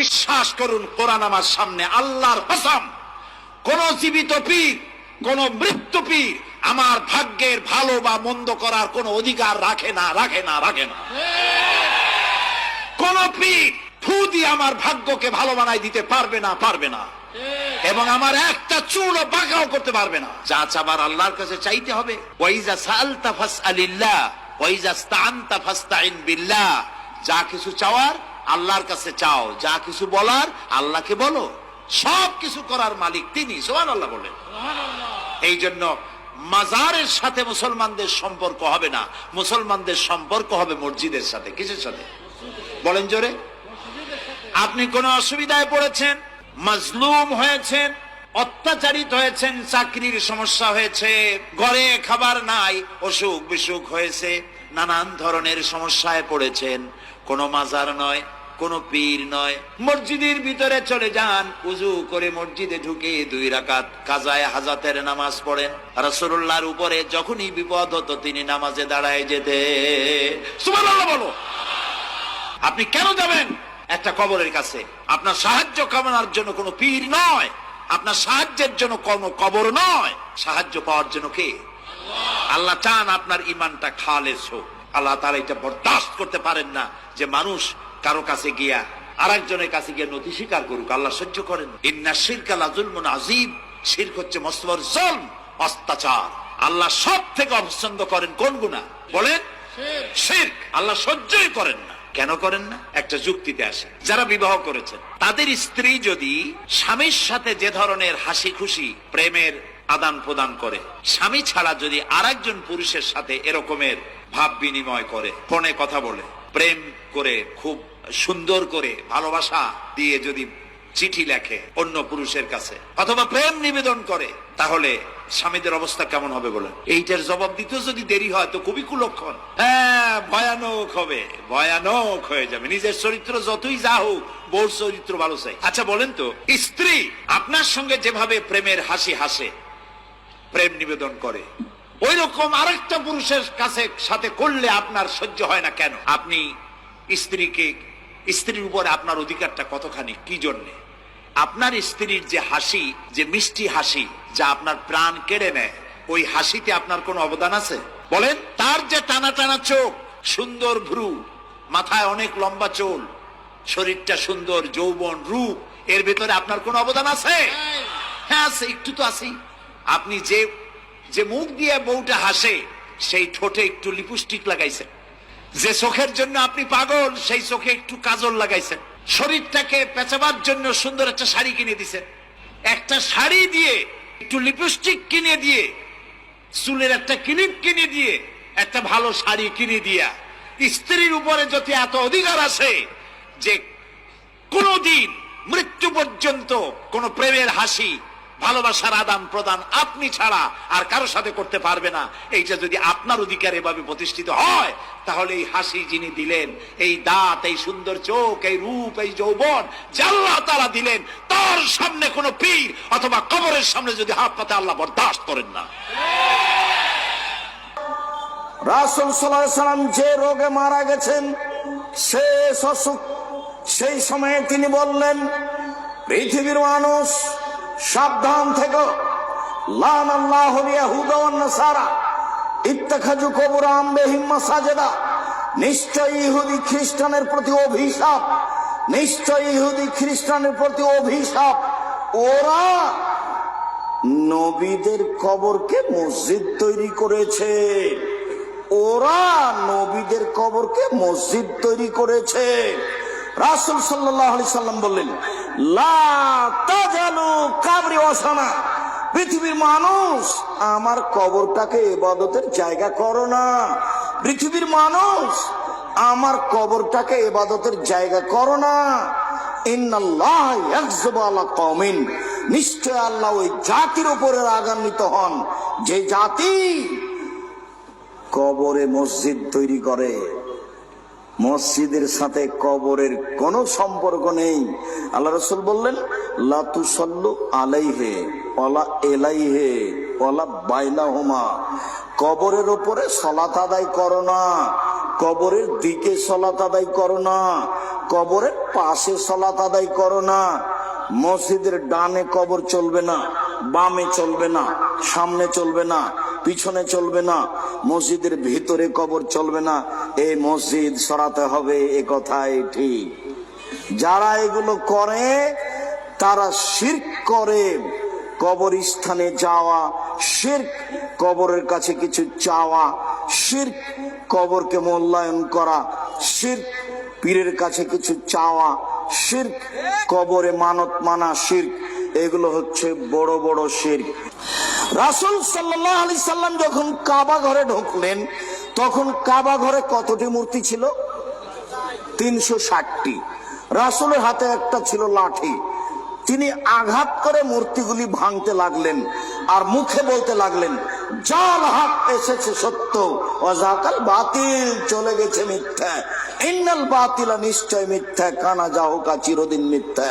বিশ্বাস করুন, কোরআন আমার সামনে, আল্লাহর কসম, কোন জীবিত পীর, কোন মৃত্যু পীর আমার ভাগ্যের ভালো বা মন্দ করার কোন অধিকার রাখে না। কোন পীর ফু দিয়ে আমার ভাগ্যকে ভালো বানাই দিতে পারবে না, এবং আমার একটা চুলও বাঁকাও করতে পারবে না। যা চাবার আল্লাহর কাছে চাইতে হবে। ওয়াইজা সাআলতা ফাসআলিল্লাহ ওয়াইজা ইসতাআনতা ফাসতাইন বিল্লাহ। যা কিছু চাওয়ার আল্লাহর কাছে চাও, যা কিছু বলার আল্লাহকে বলো। সব কিছু করার মালিক তিনি, সুবহানাল্লাহ বলেন। এই জন্য মাজারের সাথে মুসলমানদের সম্পর্ক হবে না, মুসলমানদের সম্পর্ক হবে মসজিদের সাথে। কিসের সাথে বলেন জোরে? আপনি কোন অসুবিধায় পড়েছেন, মাজলুম হয়েছেন, অত্যাচারিত হয়েছেন, চাকরির সমস্যা হয়েছে, ঘরে খাবার নাই, অসুখ বিসুখ হয়েছে, নানান ধরনের সমস্যায় পড়েছেন, কোন মাজার নয়, কোন পীর নয়, মসজিদের ভিতরে চলে যান, উযু করে মসজিদে ঢুকে 2 রাকাত কাজায়ে হাজাতের নামাজ পড়েন। রাসূলুল্লাহর উপরে যখনই বিপদ হতো তিনি নামাজে দাঁড়ায় যেতেন। সুবহানাল্লাহ বলো। আপনি কেন যাবেন একটা কবরের কাছে? আপনার সাহায্য কামনার জন্য কোনো পীর নয়, আপনার সাহায্যের জন্য কোনো কবর নয়, সাহায্য পাওয়ার জন্য কে? আল্লাহ চান আপনার ঈমানটা খালেস হোক। আল্লাহ তাআলা এটা বরদাস্ত করতে পারেন না যে মানুষ কারো কাছে গিয়া আরেকজনের কাছে গিয়ে নথি স্বীকার করুক। আল্লাহ সহ্য করেন। ইন্না শিরকা লাযুলমুন আযীম। শিরক হচ্ছে মস্ত বড় জুলম, অত্যাচার। আল্লাহ সব থেকে অপছন্দ করেন কোন গুনাহ বলেন? শিরক। আল্লাহ সহ্যই করেন না। কেন করেন না? একটা যুক্তিতে আসে। যারা বিবাহ করেছেন তাদের স্ত্রী যদি স্বামীর সাথে যে ধরনের হাসি খুশি প্রেমের আদান প্রদান করে, স্বামী ছাড়া যদি আরেকজন পুরুষের সাথে এরকমের ভাব বিনিময় করে, ফোনে কথা বলে, প্রেম করে, খুব সুন্দর করে ভালোবাসা দিয়ে যদি চিঠি লেখে অন্য পুরুষের কাছে, অথবা প্রেম নিবেদন করে, তাহলে স্বামীদের অবস্থা কেমন হবে বলেন? এইটার জবাব দিতে যদি দেরি হয় তো খুবই কুলক্ষণ। হ্যাঁ, ভয়ানক হবে, ভয়ানক হয়ে যাবে। নিজের চরিত্র যতই যা হোক, বউর চরিত্র ভালো চাই। আচ্ছা বলেন তো, স্ত্রী আপনার সঙ্গে যেভাবে প্রেমের হাসি হাসে, প্রেম নিবেদন করে, ওই রকম আরেকটা পুরুষের কাছে সাথে করলে আপনার সহ্য হয় না কেন? আপনি স্ত্রীর উপরে আপনার অধিকারটা কতখানি, কি জন্যে? আপনার স্ত্রীর যে হাসি, যে মিষ্টি হাসি, যা আপনার প্রাণ কেড়ে নেয়, ওই হাসিতে আপনার কোনো অবদান আছে বলেন? তার যে টানা টানা চোখ, সুন্দর ভ্রু, মাথায় অনেক লম্বা চুল, শরীরটা সুন্দর, যৌবন, রূপ, এর ভেতরে আপনার কোনো অবদান আছে? হ্যাঁ আছে, একটু তো আছেই। আপনি যে মুখ দিয়ে বউটা হাসে, সেই ঠোঁটে একটু লিপস্টিক লাগাইছেন, যে চোখের জন্য আপনি পাগল, সেই চোখে একটু কাজল লাগাইছেন, শরীরটাকে পেঁচাবার জন্য সুন্দর একটা শাড়ি কিনে দিছেন, একটা শাড়ি দিয়ে, একটু লিপস্টিক কিনে দিয়ে, চুলের একটা ক্লিপ কিনে দিয়ে, একটা ভালো শাড়ি কিনে দিয়া স্ত্রীর উপরে যদি এত অধিকার আছে যে কোনদিন মৃত্যু পর্যন্ত কোন প্রেমের হাসি, ভালোবাসার আদান প্রদান আপনি ছাড়া আর কারো সাথে করতে পারবে না, এইটা যদি আপনার অধিকার এভাবে প্রতিষ্ঠিত হয়, তাহলে এই হাসি যিনি দিলেন, এই দাঁত, এই সুন্দর চোখ, এই রূপ, এই যৌবন যে আল্লাহ তাআলা দিলেন, তার সামনে কোন পীর অথবা কবরের সামনে যদি হাত পাতে আল্লাহ বরদাস্ত করেন না। রাসূল সাল্লাল্লাহু আলাইহি সাল্লাম যে রোগে মারা গেছেন, শেষ অসুখ, সেই সময়ে তিনি বললেন, পৃথিবীর মানুষ সাবধান থেকো, লানাল্লাহুল ইয়াহুদা ওয়ান নাসারা ইত্তাখাযু কুবুর আনবিহিম মাসাজিদা। নিশ্চয় ইহুদি খ্রিস্টানের প্রতি অভিশাপ, নিশ্চয় ইহুদি খ্রিস্টানের প্রতি অভিশাপ। ওরা নবীদের কবরকে মসজিদ তৈরি করেছে, ওরা নবীদের কবরকে মসজিদ তৈরি করেছে। রাসূল সাল্লাল্লাহু আলাইহি সাল্লাম বললেন, লা তাজালু কাবরি ওয়াসানা। পৃথিবীর মানুষ, আমার কবরটাকে ইবাদতের জায়গা করো না। পৃথিবীর মানুষ, আমার কবরটাকে ইবাদতের জায়গা করো না। ইন্নাল্লাহ ইয়াগযিবু আলা কওমিন। নিশ্চয় আল্লাহ ওই জাতির উপরে রাগান্বিত হন যে জাতি কবরে মসজিদ তৈরি করে। মসজিদের সাথে কবরের কোনো সম্পর্ক নেই। আল্লাহ রাসূল বললেন, লা তুসাল্লু আলাইহি ওয়ালা ইলাইহি ওয়ালা বাইনাহুমা। কবরের উপরে সালাত আদায় করো না, কবরের দিকে সালাত আদায় করো না, কবরের পাশে সালাত আদায় করো না। মসজিদের ডানে কবর চলবে না, বামে চলবে না, সামনে চলবে না, পিছনে চলবে না, মসজিদের ভিতরে কবর চলবে না। এই মসজিদ সরাতে হবে, এ কথাই ঠিক। যারা এগুলো করে তারা শিরক করে। কবরস্থানে যাওয়া শিরক, কবরের কাছে কিছু চাওয়া শিরক, কবরকে মূল্যায়ন করা শিরক, পীরের কাছে কিছু চাওয়া শিরক, কবরে মানত মানা শিরক। এগুলো হচ্ছে বড় বড় শিরক। রাসূল সাল্লাল্লাহু আলাইহি সাল্লাম যখন কাবা ঘরে ঢুকলেন, তখন কাবা ঘরে কতটি মূর্তি ছিল? 360টি। রাসূলের হাতে একটা ছিল লাঠি। তিনি আঘাত করে মূর্তিগুলি ভাঙতে লাগলেন আর মুখে বলতে লাগলেন, জাল হক এসেছে সত্য, ওয়াজাকাল বাতিল চলে গেছে মিথ্যা, ইন্নাল বাতিলা নিশ্চয় মিথ্যা, কানা যাহুকা চিরদিন মিথ্যা।